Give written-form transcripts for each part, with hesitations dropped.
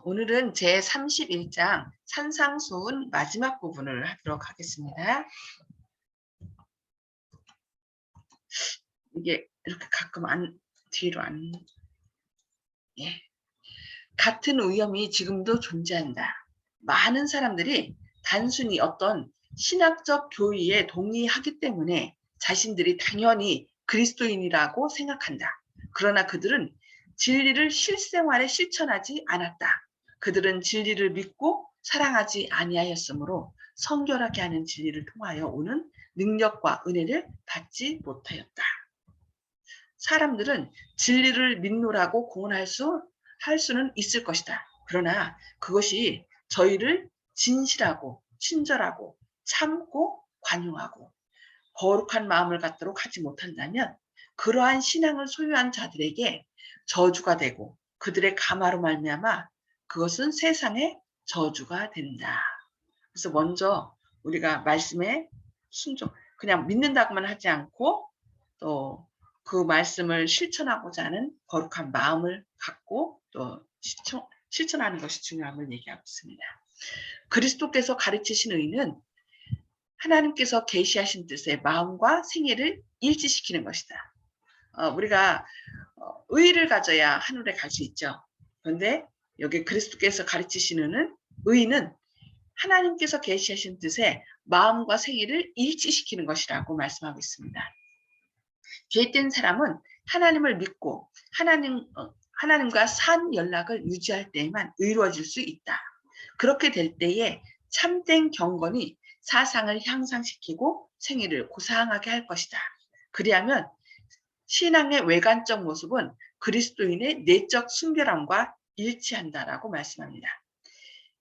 오늘은 제 31장 산상수훈 마지막 부분을 하도록 하겠습니다. 이게 이렇게 가끔 뒤로 예. 같은 위험이 지금도 존재한다. 많은 사람들이 단순히 어떤 신학적 교리에 동의하기 때문에 자신들이 당연히 그리스도인이라고 생각한다. 그러나 그들은 진리를 실생활에 실천하지 않았다. 그들은 진리를 믿고 사랑하지 아니하였으므로 성결하게 하는 진리를 통하여 오는 능력과 은혜를 받지 못하였다. 사람들은 진리를 믿노라고 할 수는 있을 것이다. 그러나 그것이 저희를 진실하고 친절하고 참고 관용하고 거룩한 마음을 갖도록 하지 못한다면 그러한 신앙을 소유한 자들에게 저주가 되고 그들의 가마로 말미암아 그것은 세상의 저주가 된다. 그래서 먼저 우리가 말씀에 순종, 그냥 믿는다고만 하지 않고 또 그 말씀을 실천하고자 하는 거룩한 마음을 갖고 또 실천하는 것이 중요함을 얘기하고 있습니다. 그리스도께서 가르치신 의는 하나님께서 계시하신 뜻의 마음과 생애를 일치시키는 것이다. 우리가 의를 가져야 하늘에 갈 수 있죠. 그런데 여기 그리스도께서 가르치시는 의는 하나님께서 계시하신 뜻의 마음과 생애를 일치시키는 것이라고 말씀하고 있습니다. 죄된 사람은 하나님을 믿고 하나님과 산 연락을 유지할 때에만 이루어질 수 있다. 그렇게 될 때에 참된 경건이 사상을 향상시키고 생애를 고상하게 할 것이다. 그리하면 신앙의 외관적 모습은 그리스도인의 내적 순결함과 일치한다라고 말씀합니다.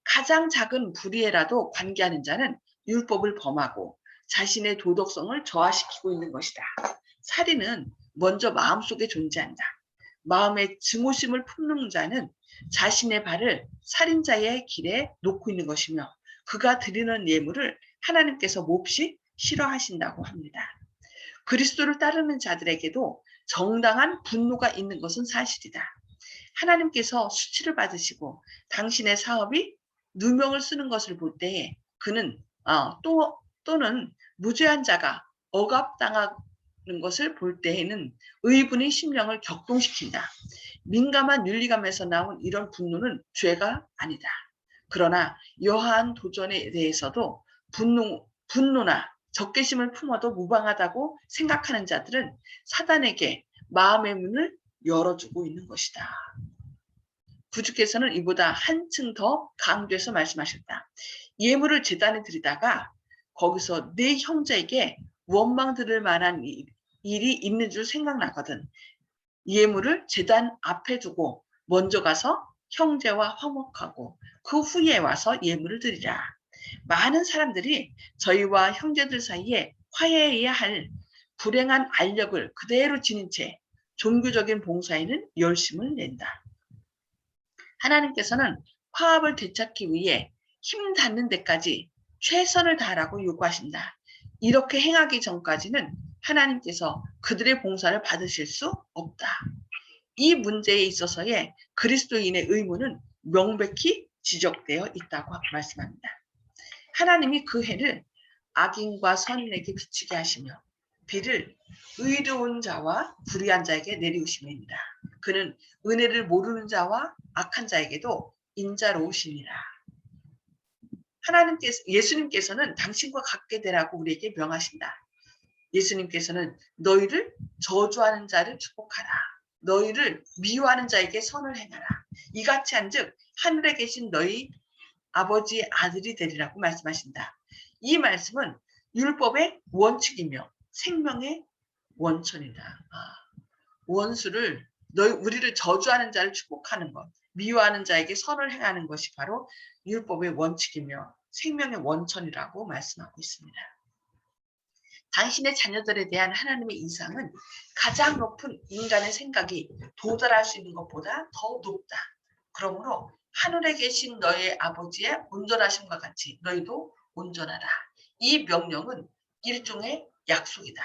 가장 작은 불의에라도 관계하는 자는 율법을 범하고 자신의 도덕성을 저하시키고 있는 것이다. 살인은 먼저 마음속에 존재한다. 마음의 증오심을 품는 자는 자신의 발을 살인자의 길에 놓고 있는 것이며 그가 드리는 예물을 하나님께서 몹시 싫어하신다고 합니다. 그리스도를 따르는 자들에게도 정당한 분노가 있는 것은 사실이다. 하나님께서 수치를 받으시고 당신의 사업이 누명을 쓰는 것을 볼 때에 그는 또는 무죄한 자가 억압당하는 것을 볼 때에는 의분의 심령을 격동시킨다. 민감한 윤리감에서 나온 이런 분노는 죄가 아니다. 그러나 여하한 도전에 대해서도 분노나 적개심을 품어도 무방하다고 생각하는 자들은 사단에게 마음의 문을 열어주고 있는 것이다. 구주께서는 이보다 한층 더 강조해서 말씀하셨다. 예물을 제단에 드리다가 거기서 내 형제에게 원망 들을 만한 일이 있는 줄 생각나거든. 예물을 제단 앞에 두고 먼저 가서 형제와 화목하고 그 후에 와서 예물을 드리라. 많은 사람들이 저희와 형제들 사이에 화해해야 할 불행한 알력을 그대로 지닌 채 종교적인 봉사에는 열심을 낸다. 하나님께서는 화합을 되찾기 위해 힘 닿는 데까지 최선을 다하라고 요구하신다. 이렇게 행하기 전까지는 하나님께서 그들의 봉사를 받으실 수 없다. 이 문제에 있어서의 그리스도인의 의무는 명백히 지적되어 있다고 말씀합니다. 하나님이 그 해를 악인과 선인에게 비추게 하시며 비를 의로운 자와 불의한 자에게 내리우심입니다. 그는 은혜를 모르는 자와 악한 자에게도 인자로우시니라. 예수님께서는 당신과 같게 되라고 우리에게 명하신다. 예수님께서는 너희를 저주하는 자를 축복하라. 너희를 미워하는 자에게 선을 행하라. 이같이 한즉 하늘에 계신 너희 아버지의 아들이 되리라고 말씀하신다. 이 말씀은 율법의 원칙이며 생명의 원천이다. 우리를 저주하는 자를 축복하는 것, 미워하는 자에게 선을 행하는 것이 바로 율법의 원칙이며 생명의 원천이라고 말씀하고 있습니다. 당신의 자녀들에 대한 하나님의 이상은 가장 높은 인간의 생각이 도달할 수 있는 것보다 더 높다. 그러므로 하늘에 계신 너의 아버지의 온전하심과 같이 너희도 온전하라. 이 명령은 일종의 약속이다.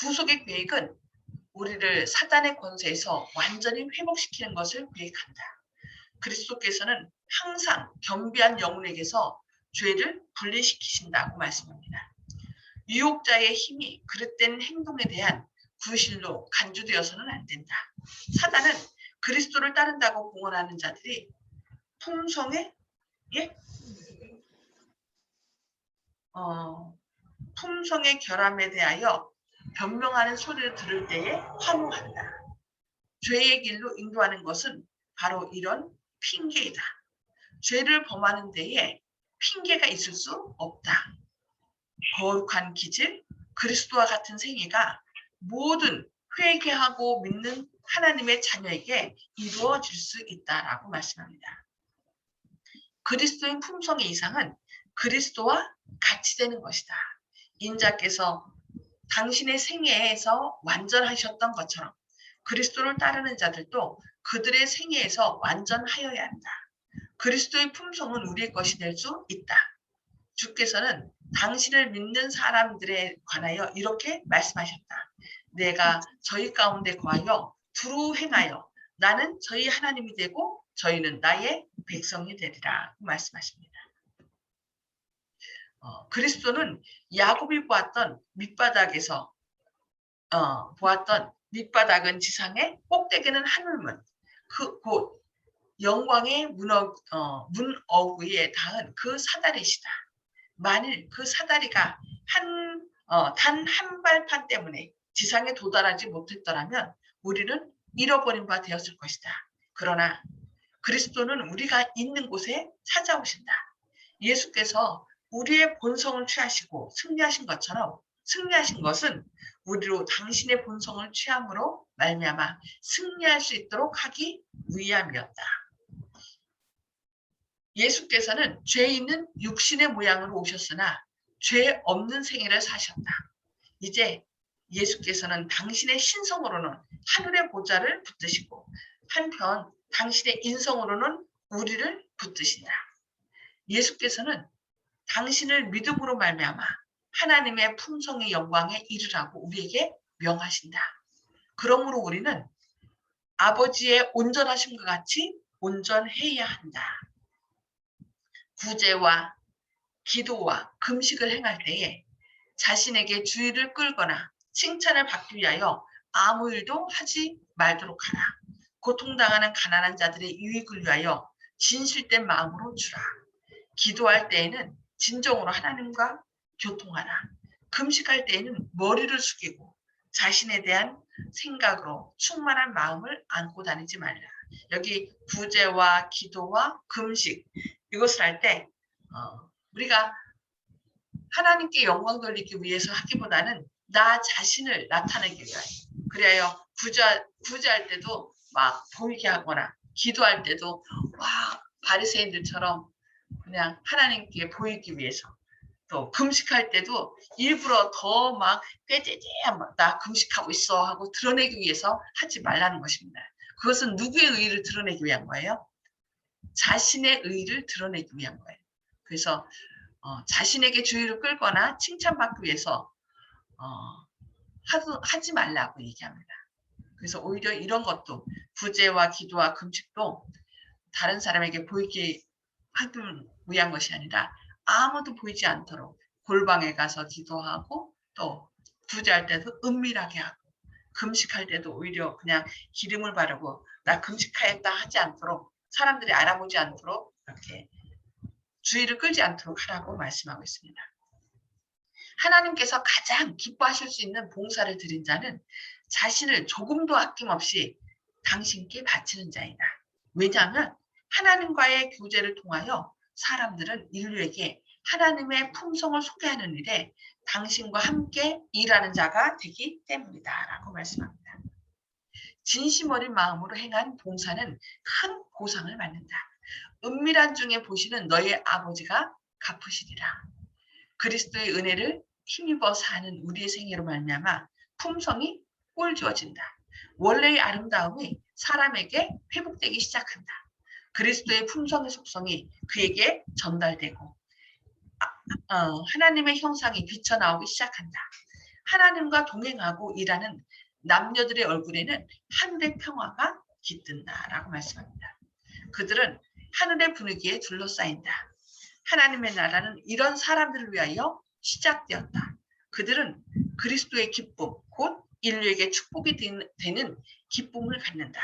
구속의 계획은 우리를 사단의 권세에서 완전히 회복시키는 것을 계획한다. 그리스도께서는 항상 겸비한 영혼에게서 죄를 분리시키신다고 말씀합니다. 유혹자의 힘이 그릇된 행동에 대한 구실로 간주되어서는 안 된다. 사단은 그리스도를 따른다고 공언하는 자들이 품성의 품성의 결함에 대하여 변명하는 소리를 들을 때에 환호한다. 죄의 길로 인도하는 것은 바로 이런 핑계이다. 죄를 범하는 데에 핑계가 있을 수 없다. 거룩한 기질, 그리스도와 같은 생애가 모든 회개하고 믿는 하나님의 자녀에게 이루어질 수 있다라고 말씀합니다. 그리스도인 품성의 이상은 그리스도와 같이 되는 것이다. 인자께서 당신의 생애에서 완전하셨던 것처럼 그리스도를 따르는 자들도 그들의 생애에서 완전하여야 한다. 그리스도의 품성은 우리의 것이 될 수 있다. 주께서는 당신을 믿는 사람들에 관하여 이렇게 말씀하셨다. 내가 저희 가운데 거하여 두루 행하여 나는 저희 하나님이 되고 저희는 나의 백성이 되리라 말씀하십니다. 그리스도는 야곱이 보았던 밑바닥에서 보았던 밑바닥은 지상에, 꼭대기는 하늘문, 곧 영광의 문어구에 닿은 그 사다리시다. 만일 그 사다리가 단 한 발판 때문에 지상에 도달하지 못했더라면 우리는 잃어버린 바 되었을 것이다. 그러나 그리스도는 우리가 있는 곳에 찾아오신다. 예수께서 우리의 본성을 취하시고 승리하신 것처럼 승리하신 것은 우리로 당신의 본성을 취함으로 말미암아 승리할 수 있도록 하기 위함이었다. 예수께서는 죄 있는 육신의 모양으로 오셨으나 죄 없는 생애를 사셨다. 이제 예수께서는 당신의 신성으로는 하늘의 보좌를 붙드시고 한편 당신의 인성으로는 우리를 붙드신다. 예수께서는 당신을 믿음으로 말미암아 하나님의 품성의 영광에 이르라고 우리에게 명하신다. 그러므로 우리는 아버지의 온전하심과 같이 온전해야 한다. 구제와 기도와 금식을 행할 때에 자신에게 주의를 끌거나 칭찬을 받기 위하여 아무 일도 하지 말도록 하라. 고통당하는 가난한 자들의 유익을 위하여 진실된 마음으로 주라. 기도할 때에는 진정으로 하나님과 교통하라. 금식할 때에는 머리를 숙이고 자신에 대한 생각으로 충만한 마음을 안고 다니지 말라. 여기 구제와 기도와 금식, 이것을 할 때 우리가 하나님께 영광 돌리기 위해서 하기보다는 나 자신을 나타내기 위하여, 그래야 구제할 때도 막 보이게 하거나 기도할 때도 와 바리새인들처럼 그냥 하나님께 보이기 위해서, 또 금식할 때도 일부러 더 막 꾀죄죄 나 금식하고 있어 하고 드러내기 위해서 하지 말라는 것입니다. 그것은 누구의 의의를 드러내기 위한 거예요? 자신의 의의를 드러내기 위한 거예요. 그래서 자신에게 주의를 끌거나 칭찬받기 위해서 하지 말라고 얘기합니다. 그래서 오히려 이런 것도 구제와 기도와 금식도 다른 사람에게 보이게 하기 위한 것이 아니라 아무도 보이지 않도록 골방에 가서 기도하고, 또 구제할 때도 은밀하게 하고, 금식할 때도 오히려 그냥 기름을 바르고 나 금식하였다 하지 않도록, 사람들이 알아보지 않도록 이렇게 주의를 끌지 않도록 하라고 말씀하고 있습니다. 하나님께서 가장 기뻐하실 수 있는 봉사를 드린 자는 자신을 조금도 아낌없이 당신께 바치는 자이다. 왜냐하면 하나님과의 교제를 통하여 사람들은 인류에게 하나님의 품성을 소개하는 일에 당신과 함께 일하는 자가 되기 때문이다 라고 말씀합니다. 진심 어린 마음으로 행한 봉사는 큰 보상을 받는다. 은밀한 중에 보시는 너의 아버지가 갚으시리라. 그리스도의 은혜를 힘입어 사는 우리의 생애로 말미암아 품성이 꼴주어진다. 원래의 아름다움이 사람에게 회복되기 시작한다. 그리스도의 품성의 속성이 그에게 전달되고 하나님의 형상이 비쳐나오기 시작한다. 하나님과 동행하고 일하는 남녀들의 얼굴에는 하늘의 평화가 깃든다라고 말씀합니다. 그들은 하늘의 분위기에 둘러싸인다. 하나님의 나라는 이런 사람들을 위하여 시작되었다. 그들은 그리스도의 기쁨, 곧 인류에게 축복이 되는 기쁨을 갖는다.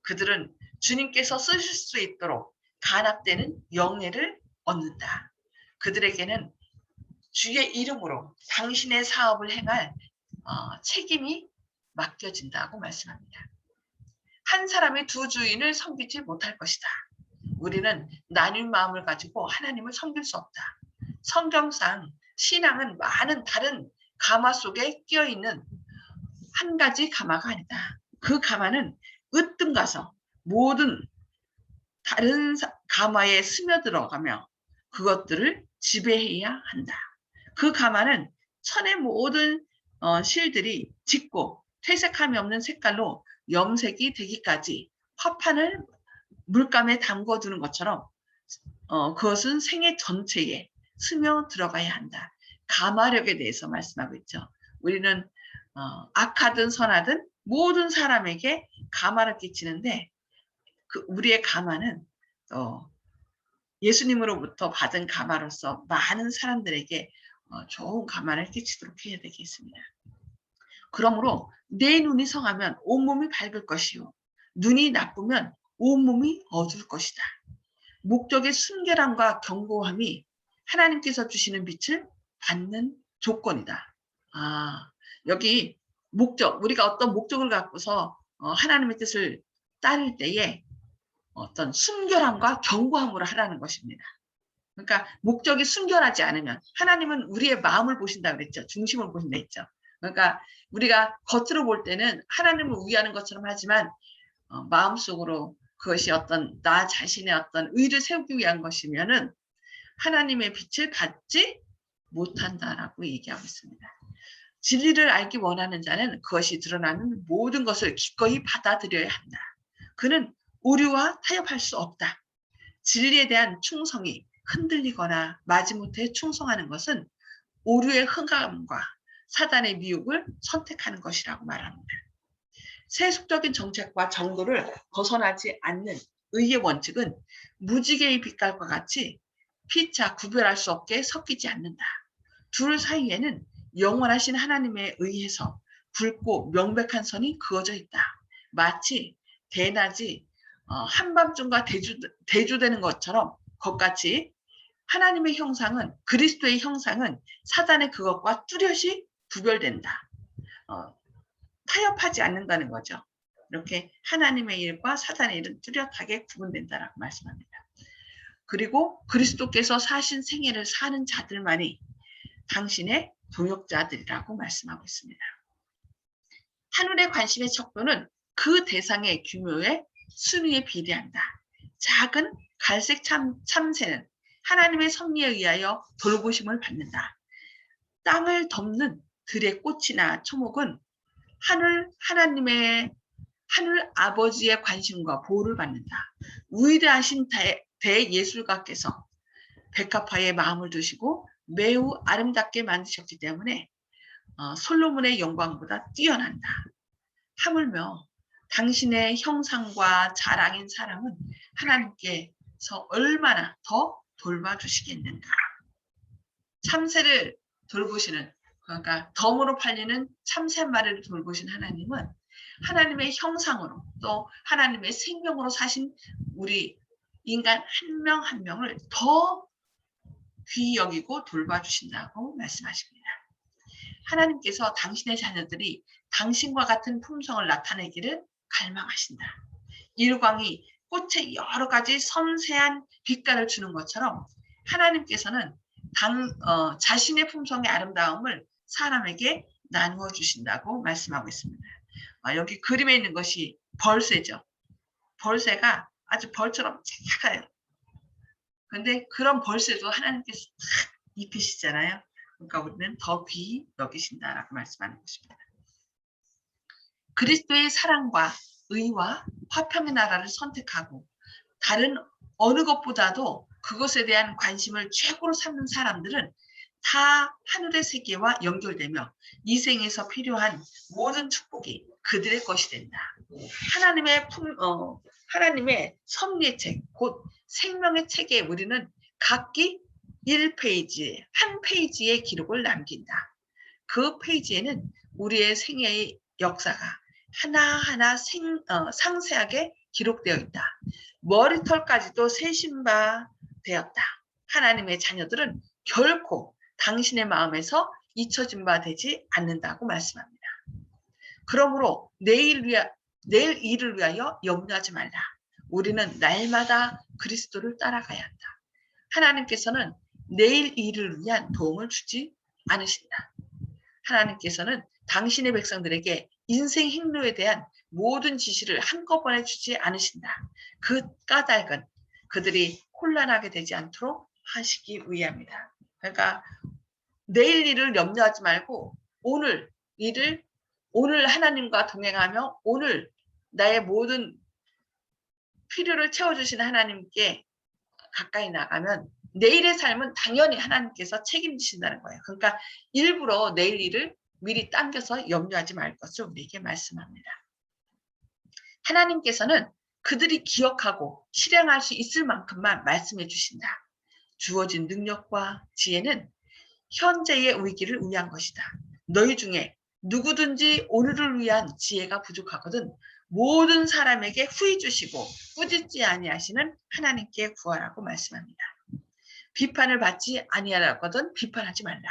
그들은 주님께서 쓰실 수 있도록 간합되는 영예를 얻는다. 그들에게는 주의 이름으로 당신의 사업을 행할 책임이 맡겨진다고 말씀합니다. 한 사람의 두 주인을 섬기지 못할 것이다. 우리는 나뉜 마음을 가지고 하나님을 섬길 수 없다. 성경상 신앙은 많은 다른 가마 속에 끼어있는 한 가지 가마가 아니다. 그 가마는 으뜸 가서 모든 다른 가마에 스며들어가며 그것들을 지배해야 한다. 그 가마는 천의 모든 실들이 짙고 퇴색함이 없는 색깔로 염색이 되기까지 화판을 물감에 담궈두는 것처럼 그것은 생애 전체에 스며 들어가야 한다. 가마력에 대해서 말씀하고 있죠. 우리는 악하든 선하든 모든 사람에게 가마를 끼치는데 우리의 가마는 예수님으로부터 받은 가마로서 많은 사람들에게 좋은 가마를 끼치도록 해야 되겠습니다. 그러므로 내 눈이 성하면 온몸이 밝을 것이요 눈이 나쁘면 온몸이 어두울 것이다. 목적의 순결함과 견고함이 하나님께서 주시는 빛을 받는 조건이다. 여기 목적, 우리가 어떤 목적을 갖고서 하나님의 뜻을 따를 때에 어떤 순결함과 견고함으로 하라는 것입니다. 그러니까 목적이 순결하지 않으면 하나님은 우리의 마음을 보신다 그랬죠. 중심을 보신다 했죠. 그러니까 우리가 겉으로 볼 때는 하나님을 위하는 것처럼 하지만 마음속으로 그것이 어떤 나 자신의 어떤 의를 세우기 위한 것이면은 하나님의 빛을 받지 못한다라고 얘기하고 있습니다. 진리를 알기 원하는 자는 그것이 드러나는 모든 것을 기꺼이 받아들여야 한다. 그는 오류와 타협할 수 없다. 진리에 대한 충성이 흔들리거나 마지못해 충성하는 것은 오류의 흥함과 사단의 미혹을 선택하는 것이라고 말합니다. 세속적인 정책과 정도를 벗어나지 않는 의의 원칙은 무지개의 빛깔과 같이 피차 구별할 수 없게 섞이지 않는다. 둘 사이에는 영원하신 하나님에 의해서 굵고 명백한 선이 그어져 있다. 마치 대낮이 한밤중과 대조되는 것처럼 것같이 하나님의 형상은 그리스도의 형상은 사단의 그것과 뚜렷이 구별된다. 타협하지 않는다는 거죠. 이렇게 하나님의 일과 사단의 일은 뚜렷하게 구분된다라고 말씀합니다. 그리고 그리스도께서 사신 생애를 사는 자들만이 당신의 동역자들이라고 말씀하고 있습니다. 하늘의 관심의 척도는 그 대상의 규모에 순위에 비례한다. 작은 갈색 참새는 하나님의 섭리에 의하여 돌보심을 받는다. 땅을 덮는 들의 꽃이나 초목은 하나님의 하늘 아버지의 관심과 보호를 받는다. 위대하신 대예술가께서 백합화에 마음을 두시고 매우 아름답게 만드셨기 때문에 솔로몬의 영광보다 뛰어난다. 하물며 당신의 형상과 자랑인 사람은 하나님께서 얼마나 더 돌봐주시겠는가. 참새를 돌보시는, 그러니까 덤으로 팔리는 참새 한 마리를 돌보신 하나님은 하나님의 형상으로 또 하나님의 생명으로 사신 우리 인간 한 명 한 명을 더 귀히 여기고 돌봐주신다고 말씀하십니다. 하나님께서 당신의 자녀들이 당신과 같은 품성을 나타내기를 갈망하신다. 일광이 꽃에 여러 가지 섬세한 빛깔을 주는 것처럼 하나님께서는 자신의 품성의 아름다움을 사람에게 나누어 주신다고 말씀하고 있습니다. 여기 그림에 있는 것이 벌새죠. 벌새가 아주 벌처럼 착해요. 그런데 그런 벌새도 하나님께서 탁 입히시잖아요. 그러니까 우리는 더 귀히 여기신다라고 말씀하는 것입니다. 그리스도의 사랑과 의와 화평의 나라를 선택하고 다른 어느 것보다도 그것에 대한 관심을 최고로 삼는 사람들은 다 하늘의 세계와 연결되며 이 생에서 필요한 모든 축복이 그들의 것이 된다. 하나님의 하나님의 섭리의 책, 곧 생명의 책에 우리는 각기 1페이지, 한 페이지의 기록을 남긴다. 그 페이지에는 우리의 생애의 역사가 하나하나 상세하게 기록되어 있다. 머리털까지도 세신 바 되었다. 하나님의 자녀들은 결코 당신의 마음에서 잊혀진 바 되지 않는다고 말씀합니다. 그러므로 내일 일을 위하여 염려하지 말라. 우리는 날마다 그리스도를 따라가야 한다. 하나님께서는 내일 일을 위한 도움을 주지 않으신다. 하나님께서는 당신의 백성들에게 인생 행로에 대한 모든 지시를 한꺼번에 주지 않으신다. 그 까닭은 그들이 혼란하게 되지 않도록 하시기 위함이다. 그러니까 내일 일을 염려하지 말고 오늘 일을, 오늘 하나님과 동행하며 오늘 나의 모든 필요를 채워주신 하나님께 가까이 나가면 내일의 삶은 당연히 하나님께서 책임지신다는 거예요. 그러니까 일부러 내일 일을 미리 당겨서 염려하지 말 것을 우리에게 말씀합니다. 하나님께서는 그들이 기억하고 실행할 수 있을 만큼만 말씀해 주신다. 주어진 능력과 지혜는 현재의 위기를 위한 것이다. 너희 중에 누구든지 오늘을 위한 지혜가 부족하거든 모든 사람에게 후히 주시고 꾸짖지 아니하시는 하나님께 구하라고 말씀합니다. 비판을 받지 아니하거든 비판하지 말라.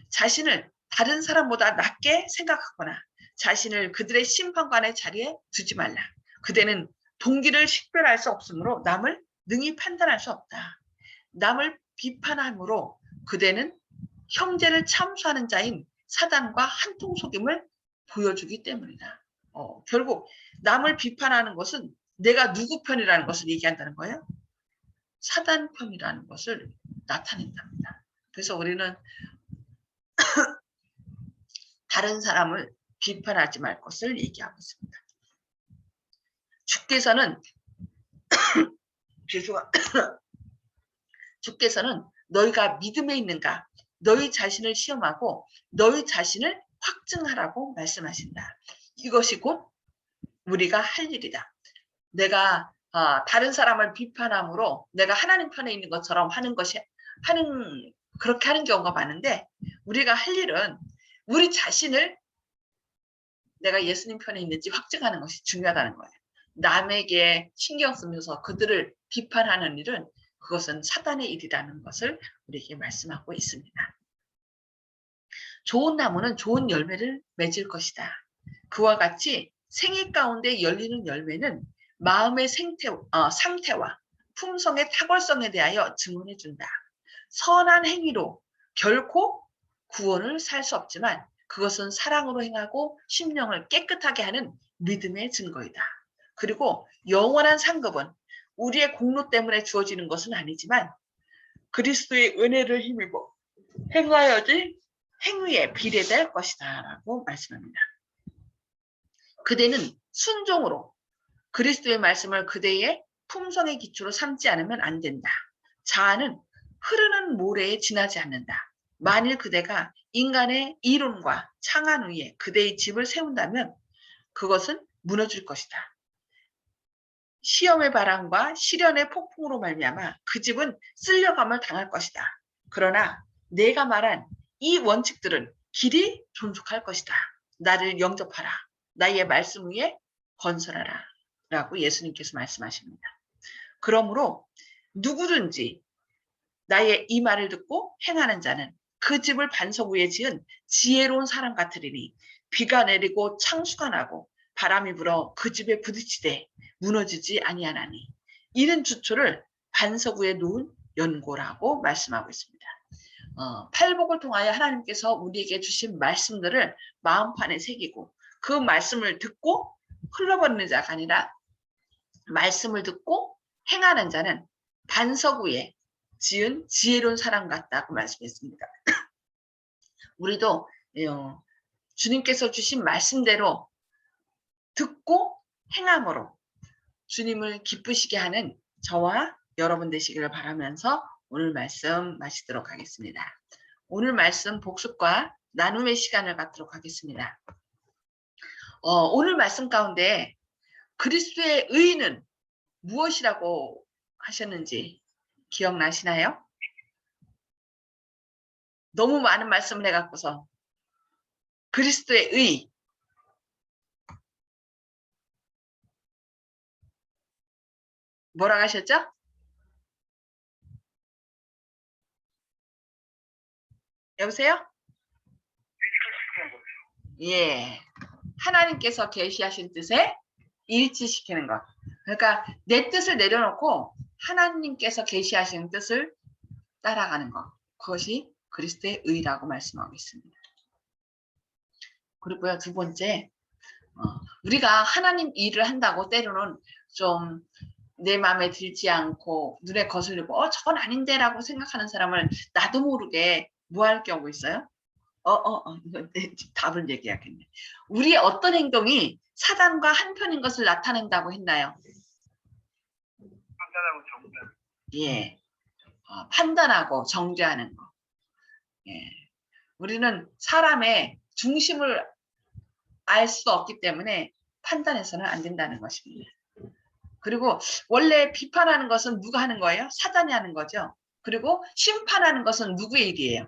자신을 다른 사람보다 낮게 생각하거나 자신을 그들의 심판관의 자리에 두지 말라. 그대는 동기를 식별할 수 없으므로 남을 능히 판단할 수 없다. 남을 비판함으로 그대는 형제를 참수하는 자인 사단과 한통속임을 보여주기 때문이다. 결국 남을 비판하는 것은 내가 누구 편이라는 것을 얘기한다는 거예요. 사단 편이라는 것을 나타낸답니다. 그래서 우리는 다른 사람을 비판하지 말 것을 얘기하고 있습니다. 주께서는 너희가 믿음에 있는가 너희 자신을 시험하고 너희 자신을 확증하라고 말씀하신다. 이것이 곧 우리가 할 일이다. 내가 다른 사람을 비판함으로 내가 하나님 편에 있는 것처럼 그렇게 하는 경우가 많은데 우리가 할 일은 우리 자신을 내가 예수님 편에 있는지 확증하는 것이 중요하다는 거예요. 남에게 신경 쓰면서 그들을 비판하는 일은 그것은 사단의 일이라는 것을 우리에게 말씀하고 있습니다. 좋은 나무는 좋은 열매를 맺을 것이다. 그와 같이 생애 가운데 열리는 열매는 마음의 상태와 품성의 탁월성에 대하여 증언해 준다. 선한 행위로 결코 구원을 살 수 없지만 그것은 사랑으로 행하고 심령을 깨끗하게 하는 믿음의 증거이다. 그리고 영원한 상급은 우리의 공로 때문에 주어지는 것은 아니지만 그리스도의 은혜를 힘입어 행하여지 행위에 비례될 것이다 라고 말씀합니다. 그대는 순종으로 그리스도의 말씀을 그대의 품성의 기초로 삼지 않으면 안 된다. 자아는 흐르는 모래에 지나지 않는다. 만일 그대가 인간의 이론과 창안 위에 그대의 집을 세운다면 그것은 무너질 것이다. 시험의 바람과 시련의 폭풍으로 말미암아 그 집은 쓸려감을 당할 것이다. 그러나 내가 말한 이 원칙들은 길이 존속할 것이다. 나를 영접하라. 나의 말씀 위에 건설하라. 라고 예수님께서 말씀하십니다. 그러므로 누구든지 나의 이 말을 듣고 행하는 자는 그 집을 반석 위에 지은 지혜로운 사람 같으리니 비가 내리고 창수가 나고 바람이 불어 그 집에 부딪히되 무너지지 아니하나니 이런 주초를 반석 위에 놓은 연고라고 말씀하고 있습니다. 팔복을 통하여 하나님께서 우리에게 주신 말씀들을 마음판에 새기고 그 말씀을 듣고 흘러버리는 자가 아니라 말씀을 듣고 행하는 자는 반석 위에 지은 지혜로운 사람 같다고 말씀했습니다. 우리도 주님께서 주신 말씀대로 듣고 행함으로 주님을 기쁘시게 하는 저와 여러분 되시기를 바라면서 오늘 말씀 마치도록 하겠습니다. 오늘 말씀 복습과 나눔의 시간을 갖도록 하겠습니다. 오늘 말씀 가운데 그리스도의 의인은 무엇이라고 하셨는지 기억나시나요? 너무 많은 말씀을 해갖고서 그리스도의 의, 뭐라고 하셨죠? 여보세요? 예, 하나님께서 계시하신 뜻에 일치시키는 것. 그러니까 내 뜻을 내려놓고 하나님께서 계시하신 뜻을 따라가는 것. 그것이 그리스도의 의라고 말씀하고 있습니다. 그리고요, 두 번째, 우리가 하나님 일을 한다고 때로는 좀 내 마음에 들지 않고 눈에 거슬리고 저건 아닌데 라고 생각하는 사람을 나도 모르게 무할 경우 있어요. 답을 얘기하겠네. 우리의 어떤 행동이 사단과 한편인 것을 나타낸다고 했나요? 판단하고 정죄. 예, 판단하고 정죄하는 거. 예, 우리는 사람의 중심을 알 수 없기 때문에 판단해서는 안 된다는 것입니다. 그리고 원래 비판하는 것은 누가 하는 거예요? 사단이 하는 거죠. 그리고 심판하는 것은 누구의 일이에요?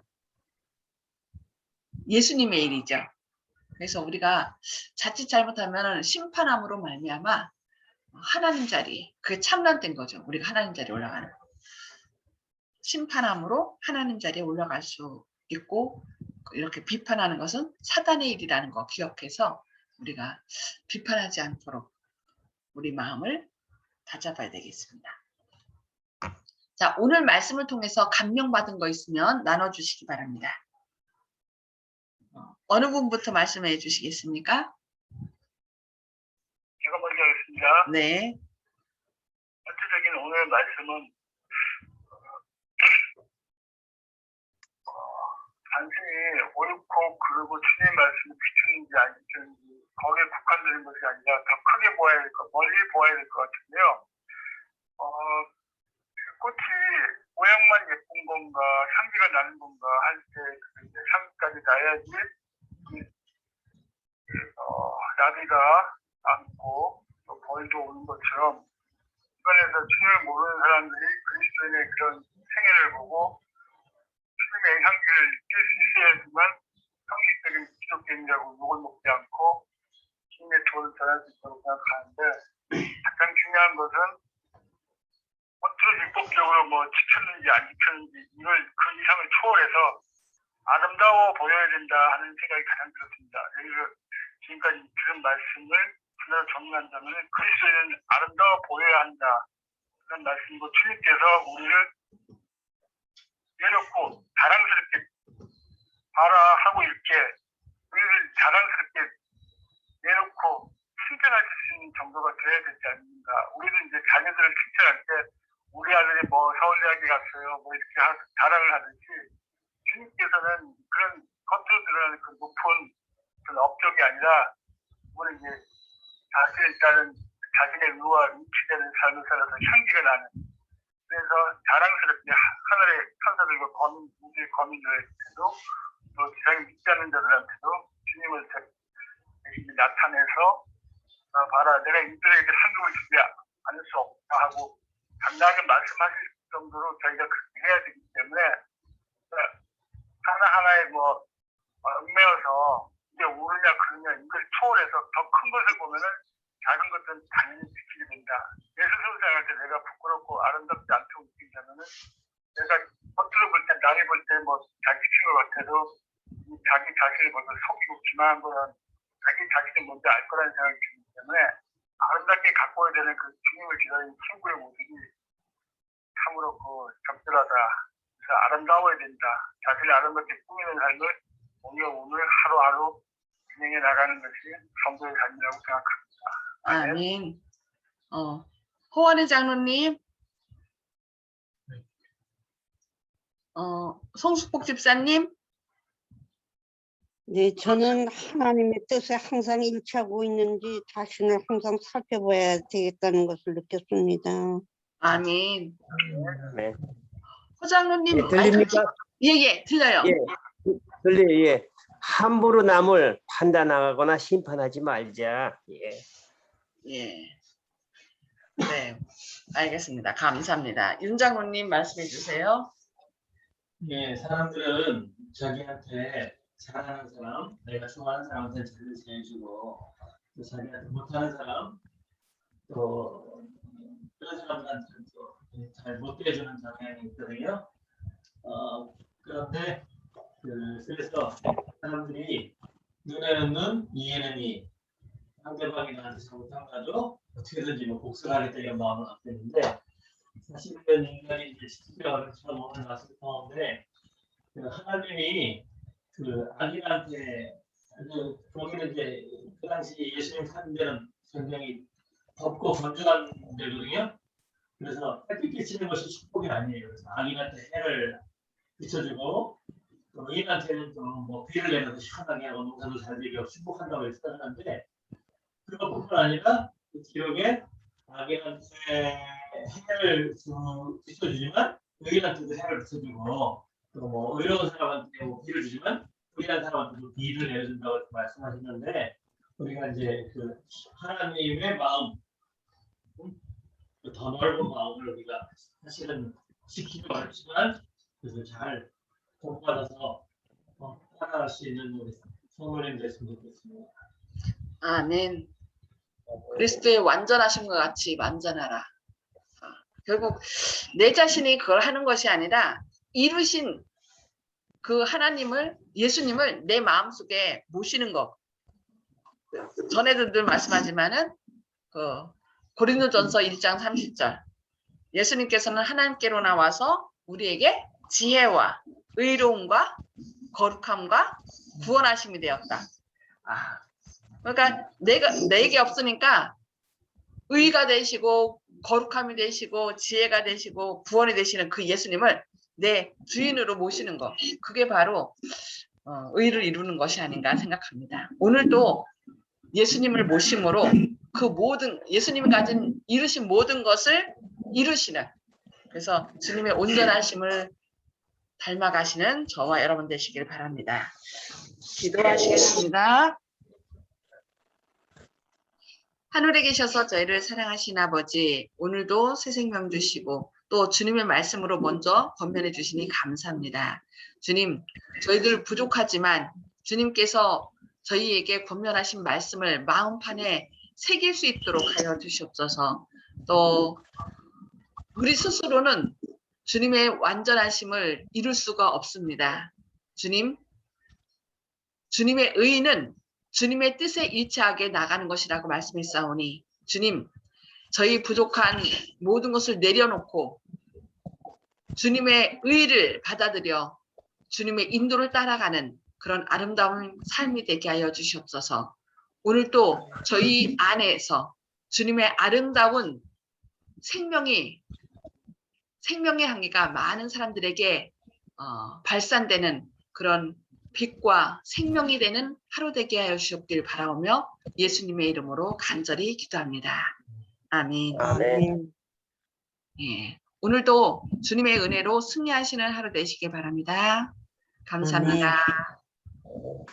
예수님의 일이죠. 그래서 우리가 자칫 잘못하면 심판함으로 말미암아 하나님 자리, 그게 참난된 거죠. 우리가 하나님 자리에 올라가는 거. 심판함으로 하나님 자리에 올라갈 수 있고, 이렇게 비판하는 것은 사단의 일이라는 거 기억해서 우리가 비판하지 않도록 우리 마음을 다잡아야 되겠습니다. 자, 오늘 말씀을 통해서 감명받은 거 있으면 나눠주시기 바랍니다. 어느 분부터 말씀해 주시겠습니까? 제가 먼저 하겠습니다. 네. 전체적인 오늘 말씀은 단순히 옳고 그르고 주님 말씀을 비추는지 안 비추는지 거기에 국한되는 것이 아니라 더 크게 보아야 될 것, 멀리 보아야 될 것 같은데요. 꽃이 모양만 예쁜 건가 향기가 나는 건가 할 때 향기까지 나야지 나비가 안고 또 벌도 오는 것처럼 주변에서 주님을 모르는 사람들이 그리스도인의 그런 생애를 보고 주님의 향기를 느낄 수 있어야지만 형식적인 기독교인이라고 욕을 먹지 않고 주님의 도를 전할 수 있다고 생각하는데 가장 중요한 것은 겉으로 율법적으로 뭐 지켰는지 안 지켰는지 이걸 그 이상을 초월해서 아름다워 보여야 된다 하는 생각이 가장 들었습니다. 그래서 지금까지 들은 말씀을 하나로 정리한다면 그리스도인은 아름다워 보여야 한다 그런 말씀이고 주님께서 우리를 내놓고 자랑스럽게 봐라 하고 이렇게 우리를 자랑스럽게 내놓고 칭찬할 수 있는 정도가 돼야 되지 않는가. 우리도 이제 자녀들을 칭찬할 때 우리 아들이 뭐 서울대학에 갔어요 뭐 이렇게 자랑을 하듯이 주님께서는 그런 겉으로 드러나는 그 높은 그런 업적이 아니라 우리 이제 자신에 따른 자신의 의와 일치되는 삶을 살아서 향기가 나는 그래서 자랑스럽게 하늘의 천사들과 우주의 거민들한테도 또 세상에 믿지 않는 자들한테도 주님을 나타내서 봐라 내가 이들에게 상급을 주지 않을 수 없다 하고 당당하게 말씀하실 정도로 저희가 그렇게 해야 되기 때문에 하나하나에 뭐 얽매여서 이게 옳으냐 그르냐 이걸 초월해서 더 큰 것을 보면은 작은 것들은 당연히 지키게 된다. 내 스스로 생각할 때 내가 부끄럽고 아름답지 않다고 느낀다면은 내가 겉으로 볼 때 남이 볼 때 뭐 잘 지킨 것 같아도 자기 자신을 먼저 속이고 기만한 거는 자기 자신이 먼저 알 거라는 생각이 들기 때문에 아름답게 갖고 와야 되는 그 주님을 기다리는 친구의 모습이 참으로 적절하다. 그래서 아름다워야 된다. 자신을 아름답게 꾸미는 삶을 오늘 하루하루 진행해 나가는 것이 성도의 삶이라고 생각합니다. 아멘. 호원의 장로님, 송숙복 집사님. 네, 저는 하나님의 뜻에 항상 일치하고 있는지 자신을 항상 살펴봐야 되겠다는 것을 느꼈습니다. 아멘. 네. 호 장로님, 예, 들립니까? 예, 들려요. 예, 들려요. 예. 함부로 남을 판단하거나 심판하지 말자. 예. 예. 네, 알겠습니다. 감사합니다. 윤 장로님 말씀해 주세요. 예, 사람들은 자기한테 잘하는 사람, 내가 좋아하는 사람한테 잘을 잘해주고, 또 자기한테 못하는 사람, 또 그런 사람들한테 또 잘 못 대해주는 경향이 있거든요. 그런데 그래서 사람들이 눈에는 눈, 이에는 이, 상대방이 나한테 잘못한가도 어떻게든지 뭐 복수를 하겠다 이런 마음을 갖고 있는데, 사실은 인간이 이제 십자가를 처음 오늘 나서 보는데 하나님이 그 악인한테 거기는 이제 그 당시 예수님 사는 데는 굉장히 덥고 건조한 데거든요. 그래서 햇빛 비치는 것이 축복이 아니에요. 그래서 악인한테 해를 비춰주고 또 의인한테는 또 뭐 비를 내려서 시원하게 하고 농사도 잘 되게 축복한다고 해서 하는데 그것뿐만 아니라 그 기록에 악인한테 해를 비춰주지만 의인한테도 해를 비춰주고 또 뭐 의로운 사람한테 뭐 비를 주지만 불의한 사람한테도 비를 내려준다고 말씀하셨는데 우리가 이제 그 하나님의 마음 더 넓은 마음을 우리가 사실은 지키려고 하지만 그래서 잘 복받아서 살아갈 수 있는 우리 성도님 됐으면 좋겠습니다. 아멘. 그리스도의 완전하신 것 같이 완전하라. 결국 내 자신이 그걸 하는 것이 아니라 이루신 그 하나님을, 예수님을 내 마음속에 모시는 것. 전에도 늘 말씀하지만은 그 고린도전서 1장 30절 예수님께서는 하나님께로 나와서 우리에게 지혜와 의로움과 거룩함과 구원하심이 되었다. 그러니까 내게 없으니까 의가 되시고 거룩함이 되시고 지혜가 되시고 구원이 되시는 그 예수님을 내 주인으로 모시는 것, 그게 바로 의를 이루는 것이 아닌가 생각합니다. 오늘도 예수님을 모심으로 그 모든 예수님이 가진 이루신 모든 것을 이루시는, 그래서 주님의 온전하심을 닮아가시는 저와 여러분 되시길 바랍니다. 기도하시겠습니다. 하늘에 계셔서 저희를 사랑하신 아버지, 오늘도 새 생명 주시고 또 주님의 말씀으로 먼저 권면해 주시니 감사합니다. 주님, 저희들 부족하지만 주님께서 저희에게 권면하신 말씀을 마음판에 새길 수 있도록 하여 주시옵소서. 또 우리 스스로는 주님의 완전하심을 이룰 수가 없습니다. 주님, 주님의 의는 주님의 뜻에 일치하게 나가는 것이라고 말씀했사오니 주님, 저희 부족한 모든 것을 내려놓고 주님의 의를 받아들여 주님의 인도를 따라가는 그런 아름다운 삶이 되게 하여 주시옵소서. 오늘 또 저희 안에서 주님의 아름다운 생명의 향기가 많은 사람들에게 발산되는 그런 빛과 생명이 되는 하루 되게 하여 주시옵길 바라오며 예수님의 이름으로 간절히 기도합니다. 아멘. 아멘. 예. 오늘도 주님의 은혜로 승리하시는 하루 되시길 바랍니다. 감사합니다. 아멘.